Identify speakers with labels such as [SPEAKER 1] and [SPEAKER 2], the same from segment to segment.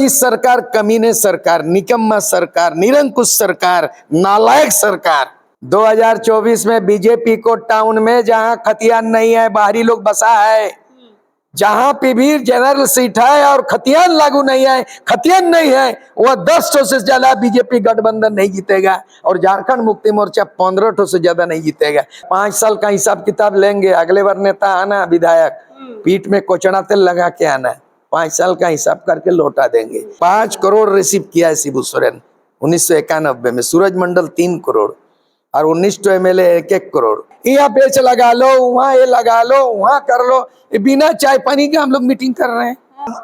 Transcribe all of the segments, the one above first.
[SPEAKER 1] इस सरकार कमीने सरकार, निकम्मा सरकार, निरंकुश सरकार, नालायक सरकार। 2024 में बीजेपी को टाउन में जहां खतियान नहीं है, बाहरी लोग बसा है, जहां पे भी जनरल सीट है और खतियान लागू नहीं है, खतियान नहीं है, वह 10 से ज्यादा बीजेपी गठबंधन नहीं जीतेगा और झारखंड मुक्ति मोर्चा 15 से ज्यादा नहीं जीतेगा। 5 साल का हिसाब किताब लेंगे, अगले बार नेता आना, विधायक पीठ में कोचड़ा तेल लगा के आना, 5 साल का हिसाब करके लौटा देंगे। 5 करोड़ रिसीव किया है शिबू सोरेन 1991 में, सूरज मंडल 3 करोड़ और 19 MLA 1-1 करोड़। यहाँ पेच लगा लो, वहाँ ये लगा लो, वहाँ कर लो, बिना चाय पानी के हम लोग मीटिंग कर रहे हैं।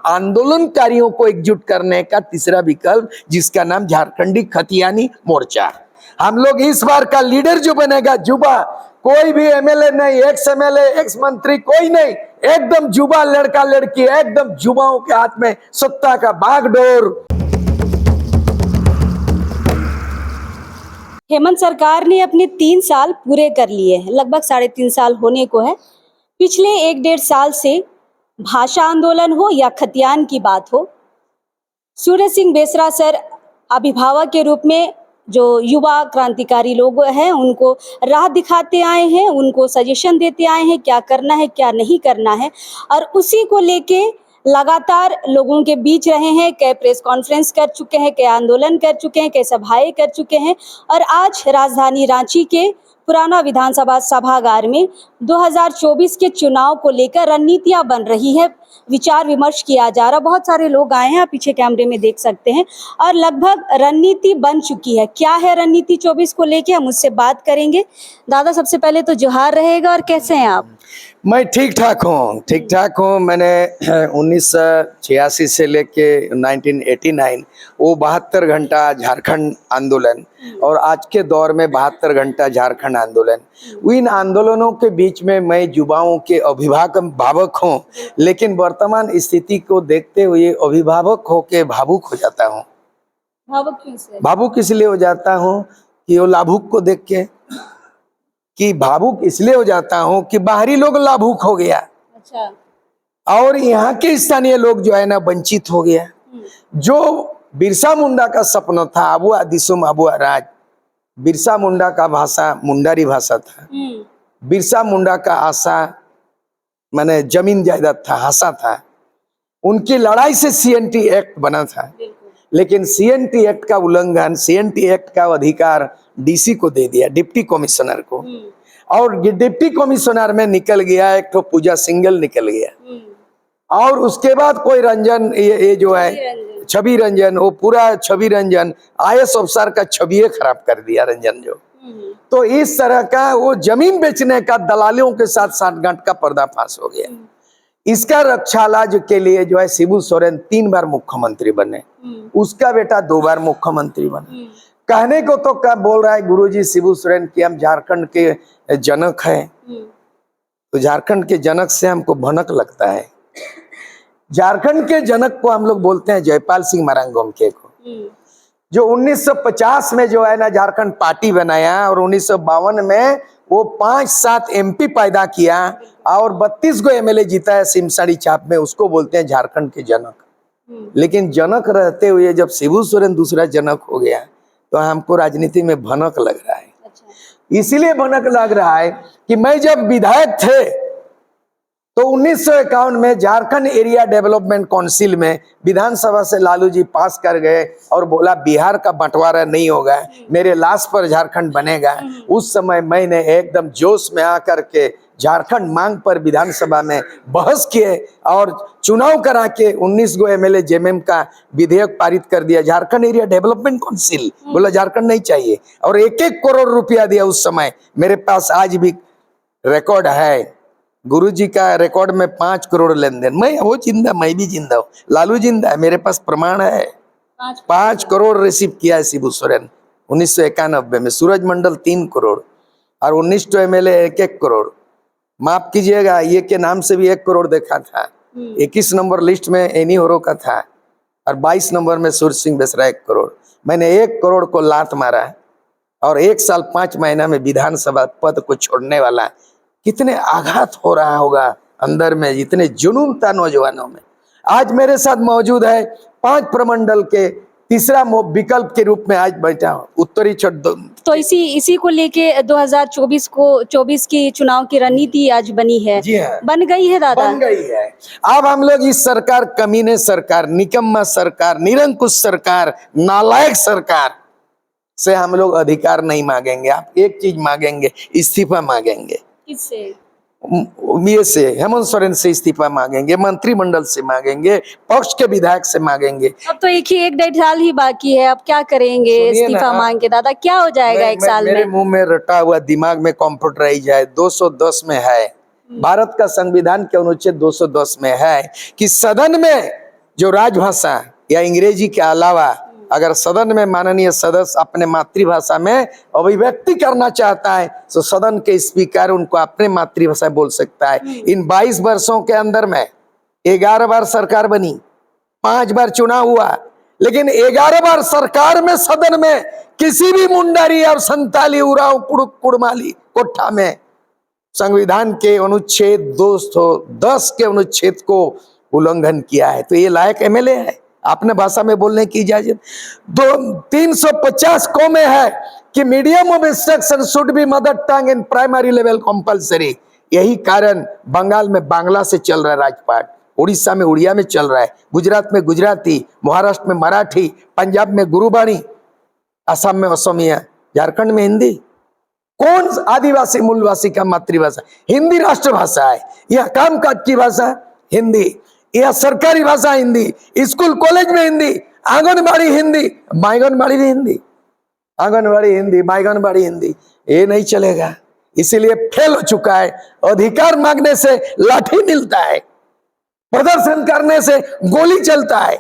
[SPEAKER 1] आंदोलनकारियों को एकजुट करने का तीसरा विकल्प, जिसका नाम झारखंडी खतियानी मोर्चा। हम लोग इस बार का लीडर जो बनेगा युवा, कोई भी MLA नहीं, एक्स MLA, एक्स मंत्री, कोई नहीं, एकदम युवा लड़का लड़की, एकदम युवाओं के हाथ में सत्ता का बागडोर।
[SPEAKER 2] हेमंत सरकार ने अपने 3 साल पूरे कर लिए हैं, लगभग 3.5 साल होने को है। पिछले 1-1.5 साल से भाषा आंदोलन हो या खतियान की बात हो, सूरज सिंह बेसरा सर अभिभावक के रूप में जो युवा क्रांतिकारी लोग हैं उनको राह दिखाते आए हैं, उनको सजेशन देते आए हैं क्या करना है क्या नहीं करना है, और उसी को लेके लगातार लोगों के बीच रहे हैं। कई प्रेस कॉन्फ्रेंस कर चुके हैं, कई आंदोलन कर चुके हैं, कई सभाएं कर चुके हैं, और आज राजधानी रांची के पुराना विधानसभा सभागार में 2024 के चुनाव को लेकर रणनीतियां बन रही है, विचार विमर्श किया जा रहा। बहुत सारे लोग आए हैं, आप पीछे कैमरे में देख सकते हैं, और लगभग रणनीति बन चुकी है। क्या है रणनीति 24 को लेके, हम उससे बात करेंगे। दादा, सबसे पहले तो जोहार रहेगा, और कैसे हैं आप?
[SPEAKER 1] मैं ठीक ठाक हूँ। मैंने 1986 से लेके 1989 वो 72 घंटा झारखंड आंदोलन और आज के दौर में 72 घंटा झारखंड आंदोलन, इन आंदोलनों के बीच में मैं युवाओं के अभिभावक हूँ, लेकिन वर्तमान स्थिति को देखते हुए अभिभावक होके भावुक हो जाता हूँ। भावुक इसलिए हो जाता हूँ कि वो लाभुक को देख के, कि भावुक इसलिए हो जाता हूँ कि बाहरी लोग लाभुक हो गया। अच्छा। और यहाँ के स्थानीय लोग जो है ना वंचित हो गया। जो बिरसा मुंडा का सपना था, अबुआ दिसुम अबुआ राज, बिरसा मुंडा का भाषा मुंडारी भाषा था। बिरसा मुंडा का आशा माने जमीन जायदाद था, आशा था। उनकी लड़ाई से CNT एक्ट बना था, लेकिन CNT एक्ट का उल्लंघन, CNT एक्ट का अधिकार DC को दे दिया, डिप्टी कमिश्नर को, और डिप्टी कमिश्नर में निकल गया एक तो पूजा सिंगल निकल गया, और उसके बाद कोई रंजन, ये जो है छवि रंजन, वो पूरा छवि रंजन IAS अफसर का छवि खराब कर दिया रंजन जो। तो इस तरह का वो जमीन बेचने का दलालियों के साथ साठगांठ का पर्दाफाश हो गया। इसका रक्षालाज के लिए जो है शिबू सोरेन 3 बार मुख्यमंत्री बने, उसका बेटा 2 बार मुख्यमंत्री बने। कहने को तो क्या बोल रहा है गुरुजी शिबू सोरेन कि हम झारखंड के जनक हैं, तो झारखंड के जनक से हमको भनक लगता है। झारखंड के जनक को हम लोग बोलते हैं जयपाल सिंह मरांगोमके को, जो 1950 में जो है ना झारखंड पार्टी बनाया और 1952 में वो 5-7 MP पैदा किया और 32 गो MLA जीता है सिमसाड़ी चाप में, उसको बोलते हैं झारखंड के जनक। लेकिन जनक रहते हुए जब शिबू सोरेन दूसरा जनक हो गया तो हमको राजनीति में भनक लग रहा है। इसीलिए भनक लग रहा है कि मैं जब विधायक थे तो 1951 में झारखंड एरिया डेवलपमेंट काउंसिल में विधानसभा से लालू जी पास कर गए और बोला बिहार का बंटवारा नहीं होगा, मेरे लाश पर झारखंड बनेगा। उस समय मैंने एकदम जोश में आकर के झारखंड मांग पर विधानसभा में बहस किए और चुनाव करा के 19 गो MLA JMM का विधेयक पारित कर दिया। झारखंड एरिया डेवलपमेंट काउंसिल बोला झारखंड नहीं चाहिए, और 1-1 करोड़ रुपया दिया उस समय। मेरे पास आज भी रिकॉर्ड है, गुरुजी का रिकॉर्ड में 5 करोड़ लेन देन। मैं वो जिंदा, मैं भी जिंदा हूँ, लालू जिंदा है, मेरे पास प्रमाण है। 5 करोड़ रिसीव किया है शिबू सोरेन 1991 में, सूरज मंडल 3 करोड़ और 19 MLA 1-1 करोड़। माफ कीजिएगा, ये के नाम से भी 1 करोड़ देखा था। 21 नंबर लिस्ट में एनी होरो का था और 22 नंबर में सूरज सिंह बेसरा 1 करोड़। मैंने 1 करोड़ को लात मारा और 1 साल 5 महीना में विधानसभा पद को छोड़ने वाला। कितने आघात हो रहा होगा अंदर में, इतने जुनून था नौजवानों में। आज मेरे साथ मौजूद है 5 प्रमंडल के तीसरा विकल्प के रूप में आज बैठा हूं, उत्तरी छठ।
[SPEAKER 2] तो इसी को लेके 2024 की चुनाव की रणनीति आज बनी है।
[SPEAKER 1] जी हाँ,
[SPEAKER 2] बन गई है दादा।
[SPEAKER 1] बन गई है। अब हम लोग इस सरकार, कमीने सरकार, निकम्मा सरकार, निरंकुश सरकार, नालायक सरकार से हम लोग अधिकार नहीं मांगेंगे। आप एक चीज मांगेंगे, इस्तीफा मांगेंगे।
[SPEAKER 2] किससे?
[SPEAKER 1] ये से हेमंत सोरेन से इस्तीफा मांगेंगे, मंत्रिमंडल से मांगेंगे, पक्ष के विधायक से मांगेंगे।
[SPEAKER 2] अब तो एक डेढ़ साल ही बाकी है, अब क्या करेंगे इस्तीफा मांग के दादा? क्या हो जाएगा एक साल
[SPEAKER 1] मेरे
[SPEAKER 2] में?
[SPEAKER 1] मुंह में रटा हुआ, दिमाग में कंप्यूटराइज है। 210 में है, भारत का संविधान के अनुच्छेद 210 में है कि सदन में जो राजभाषा या अंग्रेजी के अलावा अगर सदन में माननीय सदस्य अपने मातृभाषा में अभिव्यक्ति करना चाहता है तो सदन के स्पीकर उनको अपने मातृभाषा बोल सकता है। इन 22 वर्षों के अंदर में 11 बार सरकार बनी, 5 बार चुनाव हुआ, लेकिन 11 बार सरकार में सदन में किसी भी मुंडारी और संताली उराव कुड़माली कोठा में संविधान के अनुच्छेद 210 के अनुच्छेद को उल्लंघन किया है। तो ये लायक एमएलए है अपने भाषा में बोलने की इजाजत? 350 को में है कि medium of instruction should be mother tongue in primary level compulsory. यही कारण बंगाल में बांग्ला से चल रहा है राजपाट, उड़ीसा में उड़िया में चल रहा है, गुजरात में गुजराती, महाराष्ट्र में मराठी, पंजाब में गुरुबाणी, असम में असमिया, झारखंड में हिंदी। कौन आदिवासी मूलवासी का मातृभाषा? हिंदी राष्ट्रभाषा है। यह कामकाज की भाषा हिंदी, यह सरकारी भाषा हिंदी, स्कूल कॉलेज में हिंदी, आंगनबाड़ी हिंदी, माइगनबाड़ी भी हिंदी, आंगनबाड़ी हिंदी, माइगनबाड़ी हिंदी। ये नहीं चलेगा, इसीलिए फेल हो चुका है। अधिकार मांगने से लाठी मिलता है, प्रदर्शन करने से गोली चलता है।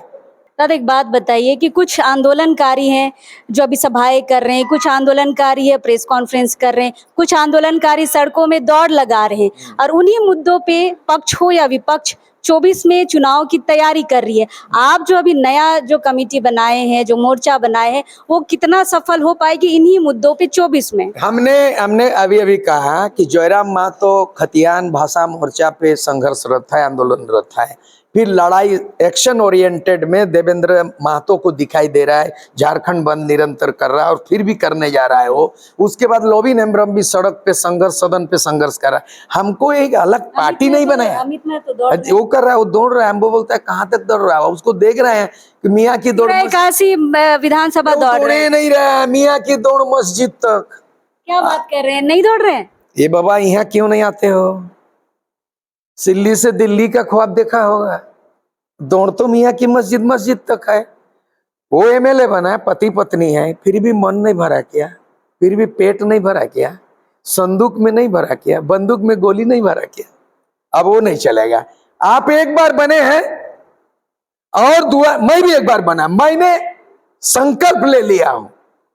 [SPEAKER 2] दादा एक बात बताइए कि कुछ आंदोलनकारी हैं जो अभी सभाएं कर रहे हैं, कुछ आंदोलनकारी है प्रेस कॉन्फ्रेंस कर रहे हैं, कुछ आंदोलनकारी सड़कों में दौड़ लगा रहे हैं और उन्हीं मुद्दों पे पक्ष हो या विपक्ष 24 में चुनाव की तैयारी कर रही है। आप जो अभी नया जो कमेटी बनाए हैं, जो मोर्चा बनाए हैं, वो कितना सफल हो पाएगी इन्हीं मुद्दों पे 24 में?
[SPEAKER 1] हमने अभी कहा कि जयराम महतो खतियान भाषा मोर्चा पे संघर्षरत है, आंदोलनरत है। फिर लड़ाई एक्शन ओरिएंटेड में देवेंद्र महतो को दिखाई दे रहा है, झारखंड बंद निरंतर कर रहा है और फिर भी करने जा रहा है वो। उसके बाद लोबिन हेम्ब्रम भी सड़क पे संघर्ष, सदन पे संघर्ष कर रहा है। हमको एक अलग पार्टी नहीं बनाया,
[SPEAKER 2] अमित में तो दौड़
[SPEAKER 1] वो कर रहा है, वो दौड़ रहा है। हम वो बोलता है कहाँ तक दौड़ रहा है, उसको देख रहे हैं कि मियाँ की दौड़
[SPEAKER 2] काशी विधानसभा दौड़ रहे हैं।
[SPEAKER 1] नहीं रहा है, मियाँ की दौड़ मस्जिद तक।
[SPEAKER 2] क्या बात कर रहे हैं, नहीं दौड़ रहे हैं?
[SPEAKER 1] ये बाबा यहाँ क्यों नहीं आते हो? सिल्ली से दिल्ली का ख्वाब देखा होगा, दौड़ तो मियाँ की मस्जिद तक है। वो एमएलए बना है, पति पत्नी है, फिर भी मन नहीं भरा क्या, फिर भी पेट नहीं भरा क्या, संदूक में नहीं भरा क्या, बंदूक में गोली नहीं भरा क्या? अब वो नहीं चलेगा। आप एक बार बने हैं और दुआ, मैं भी एक बार बना, मैंने संकल्प ले लिया हूं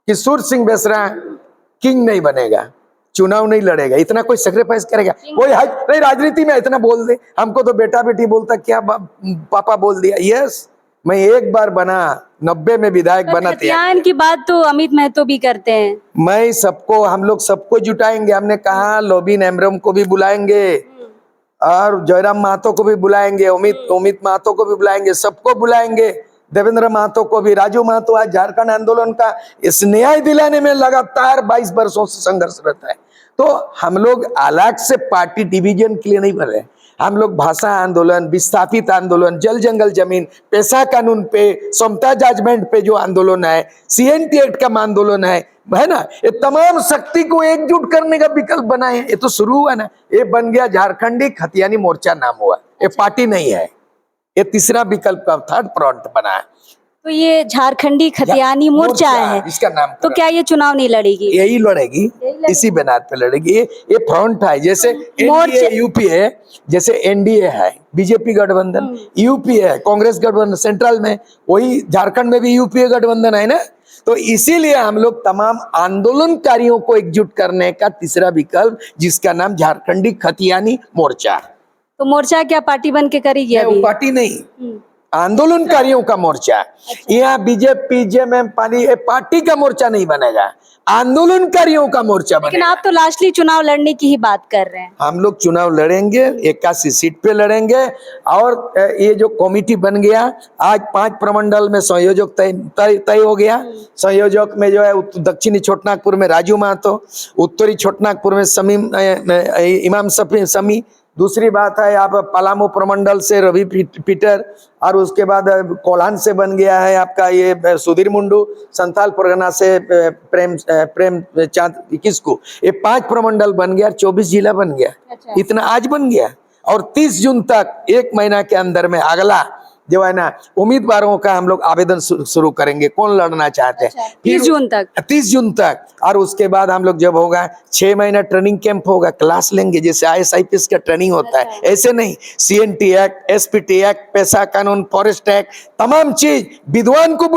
[SPEAKER 1] कि सूर्य सिंह बेसरा किंग नहीं बनेगा, चुनाव नहीं लड़ेगा। इतना कोई सेक्रीफाइस करेगा? कोई नहीं राजनीति में इतना बोल दे, हमको तो बेटा बेटी बोलता क्या पापा बोल दिया। यस, मैं एक बार बना, 90 में विधायक बना।
[SPEAKER 2] खतियान की बात तो अमित महतो भी करते हैं।
[SPEAKER 1] मैं सबको, हम लोग सबको जुटाएंगे। हमने कहा लोबिन हेम्ब्रम को भी बुलाएंगे और जयराम महतो को भी बुलाएंगे, अमित महतो को भी बुलाएंगे, सबको बुलाएंगे, देवेंद्र महतो को भी। राजू महतो आज झारखंड आंदोलन का इस न्याय दिलाने में लगातार 22 वर्षों से संघर्ष रहता है। तो हम लोग अलग से पार्टी डिवीजन के लिए नहीं बन रहे। हम लोग भाषा आंदोलन, विस्थापित आंदोलन, जल जंगल जमीन, पेशा कानून पे, समता जजमेंट पे जो आंदोलन है, CNT एक्ट का आंदोलन है ना, ये तमाम शक्ति को एकजुट करने का विकल्प बनाए हैं। ये तो शुरू हुआ ना, ये बन गया झारखंडी खतियानी मोर्चा नाम हुआ। ये पार्टी नहीं है, ये तीसरा विकल्प का थर्ड फ्रंट बना है।
[SPEAKER 2] तो ये झारखंडी खतियानी मोर्चा है,
[SPEAKER 1] इसका नाम।
[SPEAKER 2] तो क्या ये चुनाव नहीं लड़ेगी?
[SPEAKER 1] यही लड़ेगी, इसी बिनाद पे लड़ेगी। ये फ्रंट है, जैसे एनडीए यूपीए, जैसे एनडीए है बीजेपी गठबंधन, यूपीए है कांग्रेस गठबंधन सेंट्रल में, वही झारखंड में भी यूपीए गठबंधन है ना। तो इसीलिए हम लोग तमाम आंदोलनकारियों को एकजुट करने का तीसरा विकल्प, जिसका नाम झारखंडी खतियानी मोर्चा।
[SPEAKER 2] तो मोर्चा क्या पार्टी बन के करेगी? अभी
[SPEAKER 1] पार्टी नहीं, आंदोलनकारियों का मोर्चा। यहाँ बीजेपी जेएमएम पार्टी का मोर्चा नहीं बनेगा, आंदोलनकारियों का मोर्चा
[SPEAKER 2] लेकिन
[SPEAKER 1] बनेगा।
[SPEAKER 2] आप तो लास्टली चुनाव लड़ने की ही बात कर रहे हैं।
[SPEAKER 1] हम लोग चुनाव लड़ेंगे, 81 सीट पे लड़ेंगे। और ये जो कमेटी बन गया, आज 5 प्रमंडल में संयोजक तय हो गया। संयोजक में जो है दक्षिणी छोटनागपुर में राजू महतो, उत्तरी छोटनागपुर में समीम इमाम समी। दूसरी बात है आप पलामू प्रमंडल से रवि पीटर, और उसके बाद कोल्हान से बन गया है आपका ये सुधीर मुंडू, संथाल परगना से प्रेम चांद किसको। ये 5 प्रमंडल बन गया, 24 जिला बन गया।
[SPEAKER 2] अच्छा।
[SPEAKER 1] इतना आज बन गया। और 30 जून तक, 1 महीना के अंदर में अगला जो है ना उम्मीदवारों का हम लोग आवेदन शुरू करेंगे, कौन लड़ना चाहते हैं।
[SPEAKER 2] 30 जून तक।
[SPEAKER 1] 30 जून तक। और उसके बाद हम लोग जब होगा 6 महीना ट्रेनिंग कैंप होगा, क्लास लेंगे जैसे IAS-IPS का ट्रेनिंग होता है, ऐसे नहीं। CNT एक्ट, SPT एक्ट, पैसा कानून, फॉरेस्ट एक्ट, तमाम चीज विद्वान को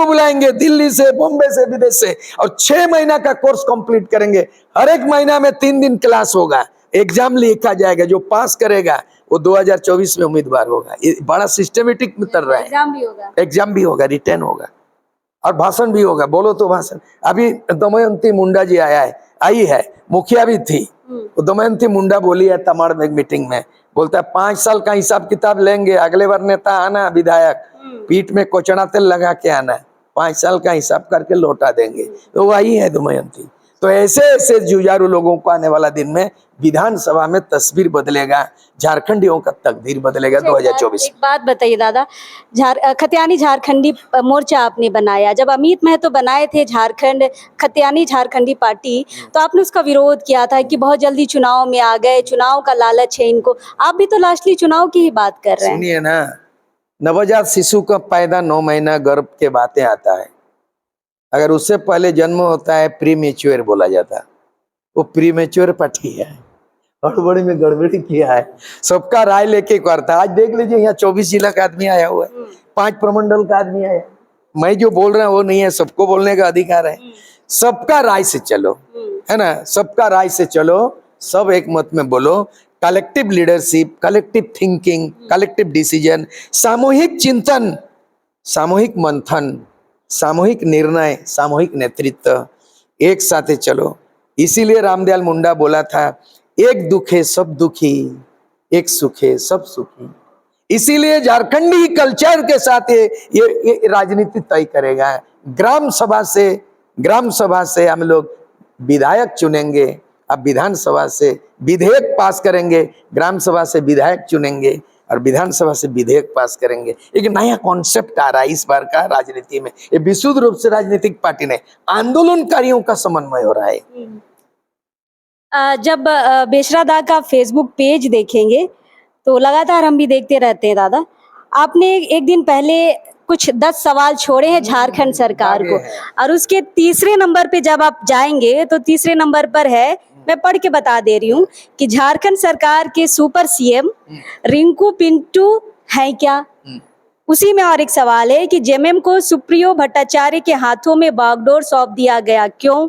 [SPEAKER 1] बुलाएंगे दिल्ली से, बॉम्बे से, विदेश से, और 6 महीना का कोर्स कंप्लीट करेंगे। हर एक महीना में 3 दिन क्लास होगा, एग्जाम लिखा जाएगा, जो पास करेगा वो 2024 में उम्मीदवार होगा। ये बड़ा सिस्टमेटिक में कर रहा है। एग्जाम भी होगा, रिटर्न होगा, और भाषण भी होगा। बोलो तो भाषण। अभी दमयंती मुंडा जी आई है, मुखिया भी थी। दमयंती मुंडा बोली है तमाड़ में मीटिंग में, बोलता है 5 साल का हिसाब किताब लेंगे, अगले बार नेता आना, विधायक पीठ में कोचना तेल लगा के आना, 5 साल का हिसाब करके लौटा देंगे। तो वही है दमयंती। तो ऐसे ऐसे जुझारू लोगों को आने वाला दिन में विधानसभा में तस्वीर बदलेगा, झारखंडियों का तकदीर बदलेगा 2024।
[SPEAKER 2] एक बात बताइए दादा, खतियानी झारखंडी मोर्चा आपने बनाया, जब अमित महतो बनाए थे झारखंड खतियानी झारखंडी पार्टी, तो आपने उसका विरोध किया था कि बहुत जल्दी चुनाव में आ गए, चुनाव का लालच है इनको। आप भी तो लास्टली चुनाव की ही बात कर रहे हैं।
[SPEAKER 1] सुनिए ना, नवजात शिशु का पैदा 9 महीना गर्भ के बातें आता है। अगर उससे पहले जन्म होता है प्री मेच्योर बोला जाता है, वो प्री मेच्योर पार्टी है, हड़बड़ी में गड़बड़ी किया है, सबका राय लेके करता है। आज देख लीजिए यहाँ 24 जिला का आदमी आया हुआ है, 5 प्रमंडल का आदमी आया। मैं जो बोल रहा हूँ वो नहीं है, सबको बोलने का अधिकार है। सबका राय से चलो, है ना, सबका राय से चलो, सब एक मत में बोलो। Collective leadership, collective thinking, collective decision, सामूहिक चिंतन, सामूहिक मंथन, सामूहिक निर्णय, सामूहिक नेतृत्व, एक साथ चलो। इसीलिए रामदयाल मुंडा बोला था, एक दुखे सब दुखी, एक सुखे सब सुखी। इसीलिए झारखंडी कल्चर के साथ ये राजनीति तय करेगा। ग्राम सभा से हम लोग विधायक चुनेंगे, अब विधानसभा से विधेयक पास करेंगे, ग्राम सभा से विधायक चुनेंगे, और विधानसभा से विधेयक पास करेंगे। एक नया कॉन्सेप्ट आ रहा है इस बार का राजनीति में। ये विशुद्ध रूप से राजनीतिक पार्टी ने आंदोलनकारियों का समन्वय हो रहा है।
[SPEAKER 2] जब बेशरा दा का फेसबुक पेज देखेंगे तो लगातार हम भी देखते रहते हैं दादा, आपने एक दिन पहले कुछ 10 सवाल छोड़े हैं झारखंड सरकार को, और उसके तीसरे नंबर पे जब आप जाएंगे तो तीसरे नंबर पर है, मैं पढ़ के बता दे रही हूँ कि झारखंड सरकार के सुपर CM रिंकू पिंटू हैं क्या। उसी में और एक सवाल है कि जेएमएम को सुप्रियो भट्टाचार्य के हाथों में बागडोर सौंप दिया गया, क्यों?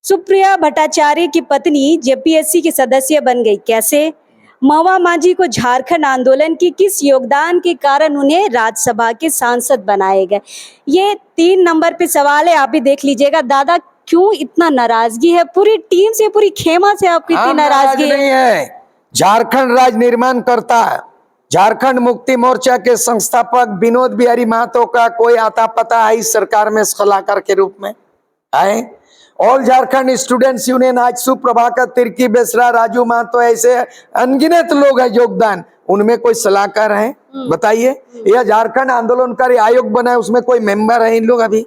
[SPEAKER 2] सुप्रिया भट्टाचार्य की पत्नी JPSC की सदस्य बन गई, कैसे? महुआ माझी को झारखंड आंदोलन की किस योगदान के कारण उन्हें राज्यसभा के सांसद बनाए गए। ये 3 नंबर पे सवाल है, आप भी देख लीजिएगा। दादा क्यों इतना नाराजगी है पूरी टीम से, पूरी खेमा से आपकी इतनी नाराजगी
[SPEAKER 1] नहीं है? झारखंड राज निर्माण करता है। झारखंड मुक्ति मोर्चा के संस्थापक विनोद बिहारी महतो का कोई आता पता है इस सरकार में सलाहकार के रूप में आए? ऑल झारखंड स्टूडेंट्स यूनियन, आज सुप्रभाकर तिर्की, बेसरा, राजू महतो, ऐसे अनगिनत लोग हैं योगदान, उनमें कोई सलाहकार है बताइए? यह झारखंड आंदोलनकारी आयोग बना है, उसमें कोई मेंबर है इन लोग? अभी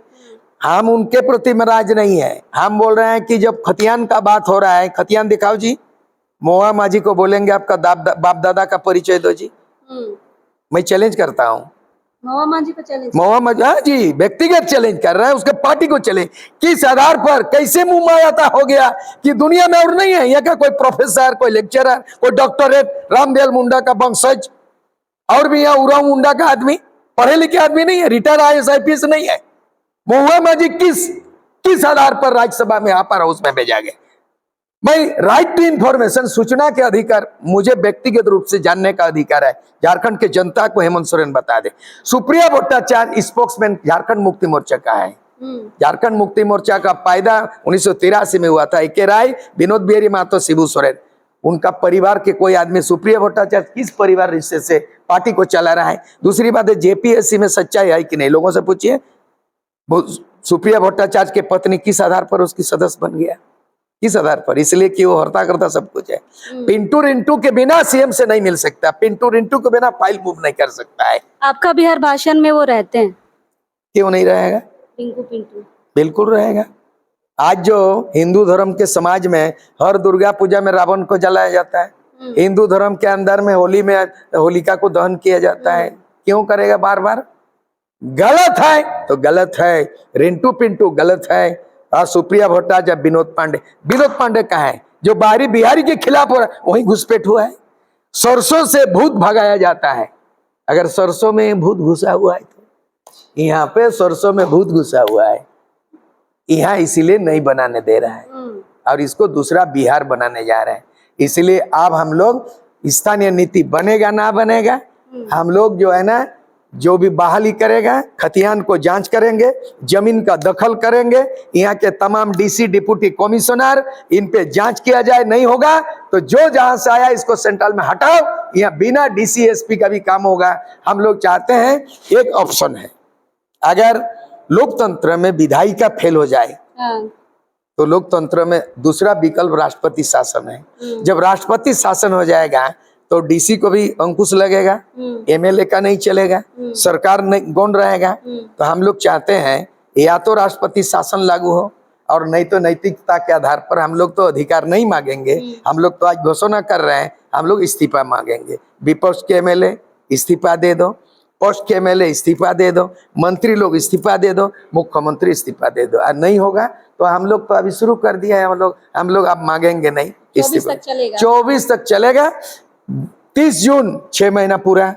[SPEAKER 1] हम उनके प्रति नाराज नहीं है। हम बोल रहे हैं कि जब खतियान का बात हो रहा है, खतियान दिखाओ जी, महुआ माझी को बोलेंगे आपका बाप दादा का परिचय दो जी। मैं चैलेंज करता हूँ
[SPEAKER 2] महुआ माझी को चैलेंज,
[SPEAKER 1] महुआ माझी, हाँ जी, व्यक्तिगत चैलेंज कर रहा है, उसके पार्टी को चैलेंज। किस आधार पर, कैसे मुंह मायाता हो गया कि दुनिया में और नहीं है यहाँ का कोई प्रोफेसर, कोई लेक्चरर, कोई डॉक्टरेट, रामदयाल मुंडा का वंशज, और भी यहाँ उराव मुंडा का आदमी, पढ़े लिखे आदमी नहीं है, रिटायर्ड IAS-IPS नहीं है। महुआ माझी किस आधार पर राज्यसभा में अपर हाउस में भेजा गया? भाई राइट टू इंफॉर्मेशन, सूचना के अधिकार मुझे व्यक्तिगत रूप से जानने का अधिकार है। झारखंड के जनता को हेमंत सोरेन बता दे। सुप्रिया भट्टाचार्य स्पोक्समैन झारखंड मुक्ति मोर्चा का है। झारखंड मुक्ति मोर्चा का पैदा 1983 में हुआ था। ए.के. राय, विनोद बिहारी महतो, शिबू सोरेन, उनका परिवार के कोई आदमी। सुप्रिया भट्टाचार्य किस परिवार रिश्ते से पार्टी को चला रहा है? दूसरी बात है, जेपीएससी में सच्चाई है कि नहीं, लोगों से पूछिए। सुप्रिया भट्टाचार्य के पत्नी किस आधार पर उसकी सदस्य बन गया? किस आधार पर? इसलिए कि वो हर्ता करता सब कुछ है। पिंटू रिंटू के बिना सीएम से नहीं मिल सकता, पिंटू रिंटू के बिना फाइल मूव नहीं कर सकता है।
[SPEAKER 2] आपका भी हर भाषण में वो रहते हैं।
[SPEAKER 1] क्यों नहीं रहेगा?
[SPEAKER 2] पिंटू पिंटू
[SPEAKER 1] बिल्कुल रहेगा। आज जो हिंदू धर्म के समाज में हर दुर्गा पूजा में रावण को जलाया जाता है, हिंदू धर्म के अंदर में होली में होलिका को दहन किया जाता है, क्यों करेगा बार बार? गलत है तो गलत है, रिंटू पिंटू गलत है। और सुप्रिया भट्टाचार्य, विनोद पांडे कहाँ है? जो बाहरी बिहारी के खिलाफ हो रहा है वही घुसपैठ हुआ है। सरसों से भूत भगाया जाता है। अगर सरसों में भूत घुसा हुआ है तो यहाँ पे सरसों में भूत घुसा हुआ है, यहाँ इसीलिए नहीं बनाने दे रहा है और इसको दूसरा बिहार बनाने जा रहे हैं। इसलिए अब हम लोग स्थानीय नीति बनेगा ना बनेगा, हम लोग जो है ना, जो भी बहाली करेगा, खतियान को जांच करेंगे, जमीन का दखल करेंगे, यहाँ के तमाम डीसी, डिप्टी कमिश्नर, इन पे जांच किया जाए। नहीं होगा तो जो जहां से आया इसको सेंट्रल में हटाओ, यहाँ बिना डीसी एसपी का भी काम होगा। हम लोग चाहते हैं, एक ऑप्शन है, अगर लोकतंत्र में विधायिका फेल हो जाए तो लोकतंत्र में दूसरा विकल्प राष्ट्रपति शासन है। जब राष्ट्रपति शासन हो जाएगा तो डीसी को भी अंकुश लगेगा, एमएलए का नहीं चलेगा, सरकार नहीं गौण रहेगा। तो हम लोग चाहते हैं या तो राष्ट्रपति शासन लागू हो और नहीं तो नैतिकता के आधार पर हम लोग तो अधिकार नहीं मांगेंगे। हम लोग तो आज घोषणा कर रहे हैं, हम लोग इस्तीफा मांगेंगे। विपक्ष के एमएलए इस्तीफा दे दो, पक्ष के एमएलए इस्तीफा दे दो, मंत्री लोग इस्तीफा दे दो, मुख्यमंत्री इस्तीफा दे दो। और नहीं होगा तो हम लोग तो अभी शुरू कर दिया है, हम लोग अब मांगेंगे नहीं इस्तीफा। 24 तक चलेगा। 30 जून 6 महीना पूरा,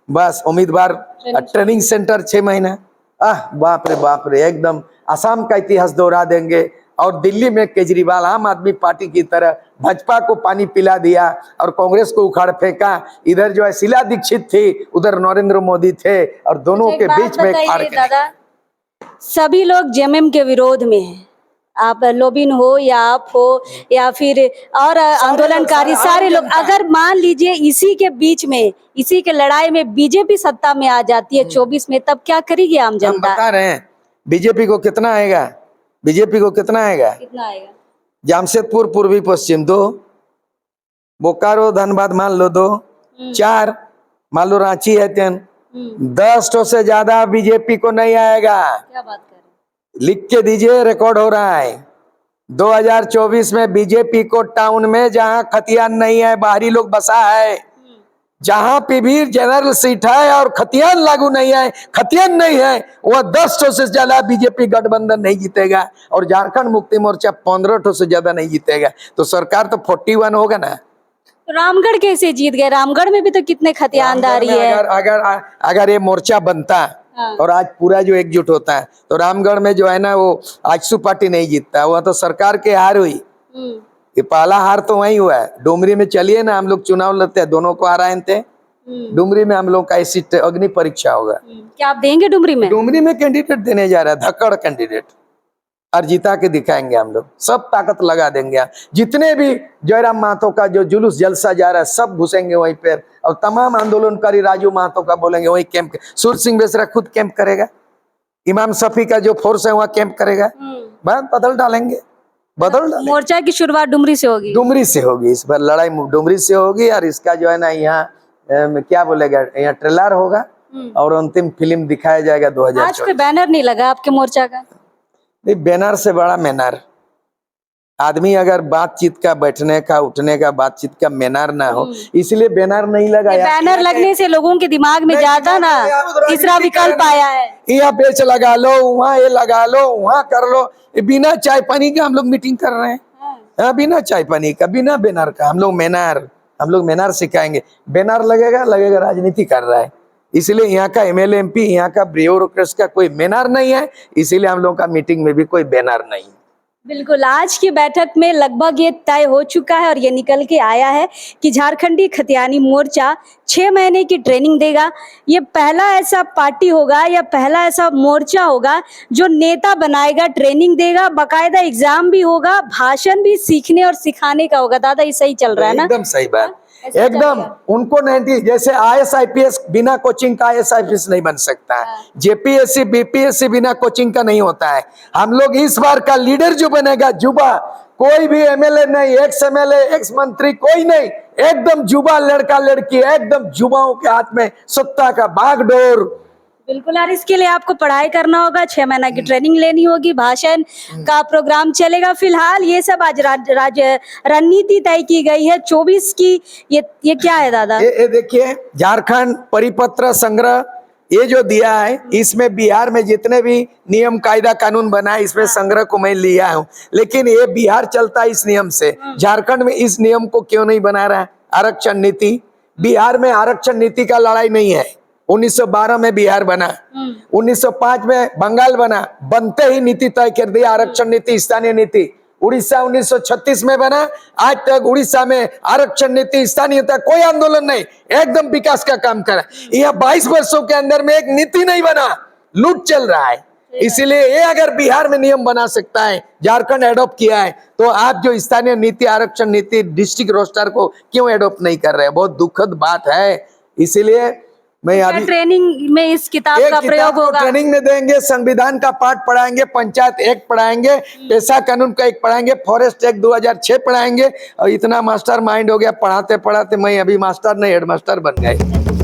[SPEAKER 1] बस उम्मीदवार ट्रेनिंग सेंटर 6 महीना। बाप रे, एकदम असम का इतिहास दोहरा देंगे। और दिल्ली में केजरीवाल आम आदमी पार्टी की तरह भाजपा को पानी पिला दिया और कांग्रेस को उखाड़ फेंका। इधर जो है शीला दीक्षित थी, उधर नरेंद्र मोदी थे और दोनों के बीच में
[SPEAKER 2] दादा, सभी लोग जेएमएम के विरोध में हैं। आप लोबिन हो या आप हो या फिर और आंदोलनकारी सारे लोग, अगर मान लीजिए इसी के बीच में, इसी के लड़ाई में बीजेपी सत्ता में आ जाती है 24 में, तब क्या करेगी आम जनता?
[SPEAKER 1] हम बता रहे हैं बीजेपी को कितना आएगा, बीजेपी को कितना आएगा? जमशेदपुर पूर्वी पश्चिम 2, बोकारो धनबाद मान लो 2, 4 मान लो, रांची है 3, 10 से ज्यादा बीजेपी को नहीं आएगा।
[SPEAKER 2] क्या बात कर रहे हैं?
[SPEAKER 1] लिख के दीजिए, रिकॉर्ड हो रहा है। 2024 में बीजेपी को टाउन में जहां खतियान नहीं है, बाहरी लोग बसा है, जहां पे भी जनरल सीट है और खतियान लागू नहीं है, खतियान नहीं है, वह 10 से ज्यादा बीजेपी गठबंधन नहीं जीतेगा और झारखंड मुक्ति मोर्चा 15 से ज्यादा नहीं जीतेगा। तो सरकार तो 41 होगा ना।
[SPEAKER 2] रामगढ़ कैसे जीत गए? रामगढ़ में भी तो कितने खतियानदारी है।
[SPEAKER 1] अगर ये मोर्चा बनता और आज पूरा जो एकजुट होता है तो रामगढ़ में जो है ना, वो आजसू पार्टी नहीं जीतता, वह तो सरकार के हार हुई। ये पहला हार तो वही हुआ है। डुमरी में चलिए ना, हम लोग चुनाव लड़ते हैं, दोनों को हराए थे। डुमरी में हम लोग का इसी अग्नि परीक्षा होगा।
[SPEAKER 2] क्या आप देंगे डुमरी में?
[SPEAKER 1] डुमरी में कैंडिडेट देने जा रहा है, धक्कड़ कैंडिडेट, और जिता के दिखाएंगे हम लोग, सब ताकत लगा देंगे। जितने भी जयराम महतो का जो जुलूस जलसा जा रहा है सब घुसेंगे वहीं पर, और तमाम आंदोलनकारी राजू महतो का बोलेंगे वही कैंप। सूर्य सिंह बेसरा खुद कैंप करेगा, इमाम शफी का जो फोर्स है वहाँ कैंप करेगा। बदल डालेंगे, बदल डालेंगे।
[SPEAKER 2] मोर्चा की शुरुआत डुमरी से होगी।
[SPEAKER 1] डुमरी से होगी, इस बार लड़ाई डुमरी से होगी। और इसका जो है ना, यहाँ क्या बोलेगा, यहाँ ट्रेलर होगा और अंतिम फिल्म दिखाया जाएगा 2024।
[SPEAKER 2] आज कोई बैनर नहीं लगा आपके मोर्चा का?
[SPEAKER 1] नहीं, बैनर से बड़ा मैनर। आदमी अगर बातचीत का, बैठने का, उठने का, बातचीत का मैनर ना हो, इसलिए बैनर नहीं लगाया।
[SPEAKER 2] बैनर लगने से लोगों के दिमाग में जाता ना, तीसरा विकल्प आया है,
[SPEAKER 1] यहाँ बेच लगा लो, वहाँ ये लगा लो, वहाँ कर लो। बिना चाय पानी का हम लोग मीटिंग कर रहे हैं, बिना चाय पानी का, बिना बैनर का। हम लोग मैनर सिखाएंगे। बैनर लगेगा राजनीति कर रहा है। इसलिए यहाँ का एमएलए एमपी, यहाँ का ब्यूरोक्रेट्स का कोई बैनर नहीं है, इसीलिए हम लोग का मीटिंग में भी कोई बैनर नहीं है।
[SPEAKER 2] बिल्कुल, आज की बैठक में लगभग ये तय हो चुका है और ये निकल के आया है कि झारखंडी खतियानी मोर्चा 6 महीने की ट्रेनिंग देगा। ये पहला ऐसा पार्टी होगा या पहला ऐसा मोर्चा होगा जो नेता बनाएगा, ट्रेनिंग देगा, बाकायदा एग्जाम भी होगा, भाषण भी सीखने और सिखाने का होगा। दादा ये सही चल रहा है ना?
[SPEAKER 1] एकदम सही बात,
[SPEAKER 2] ऐसा
[SPEAKER 1] एकदम।
[SPEAKER 2] चलेगा।
[SPEAKER 1] उनको नहीं, जैसे आईएएस आईपीएस बिना कोचिंग का आईएएस आईपीएस नहीं बन सकता है, जेपीएससी बीपीएससी बिना कोचिंग का नहीं होता है। हम लोग इस बार का लीडर जो बनेगा युवा, कोई भी एमएलए नहीं, एक्स एमएलए एक्स मंत्री कोई नहीं, एकदम युवा लड़का लड़की, एकदम युवाओं के हाथ में सत्ता का बागडोर।
[SPEAKER 2] बिल्कुल यार, इसके लिए आपको पढ़ाई करना होगा, 6 महीना की ट्रेनिंग लेनी होगी, भाषण का प्रोग्राम चलेगा। फिलहाल ये सब आज रणनीति तय की गई है 24 की। ये क्या है दादा?
[SPEAKER 1] ये देखिए, झारखंड परिपत्र संग्रह ये जो दिया है, इसमें बिहार में जितने भी नियम कायदा कानून बना है, इसमें संग्रह को मैं लिया हूँ। लेकिन ये बिहार चलता है इस नियम से, झारखंड में इस नियम को क्यों नहीं बना रहा है? आरक्षण नीति, बिहार में आरक्षण नीति का लड़ाई नहीं है। 1912 में बिहार बना, 1905 में बंगाल बना, बनते ही नीति तय कर दिया, आरक्षण नीति, स्थानीय नीति। उड़ीसा 1936 में बना, आज तक उड़ीसा में आरक्षण नीति स्थानीयता कोई आंदोलन नहीं, एकदम विकास का काम करा। यह 22 वर्षों के अंदर में एक नीति नहीं बना, लूट चल रहा है। इसीलिए ये अगर बिहार में नियम बना सकता है, झारखंड एडॉप्ट किया है, तो आप जो स्थानीय नीति, आरक्षण नीति, डिस्ट्रिक्ट रोस्टर को क्यों एडॉप्ट नहीं कर रहे? बहुत दुखद बात है। इसीलिए मैं अभी
[SPEAKER 2] ट्रेनिंग में इस किताब का प्रयोग होगा,
[SPEAKER 1] ट्रेनिंग में देंगे, संविधान का पाठ पढ़ाएंगे, पंचायत एक्ट पढ़ाएंगे, पेशा कानून का एक पढ़ाएंगे, फॉरेस्ट एक्ट 2006 पढ़ाएंगे। और इतना मास्टर माइंड हो गया, पढ़ाते पढ़ाते मैं अभी मास्टर नहीं हेडमास्टर बन गए।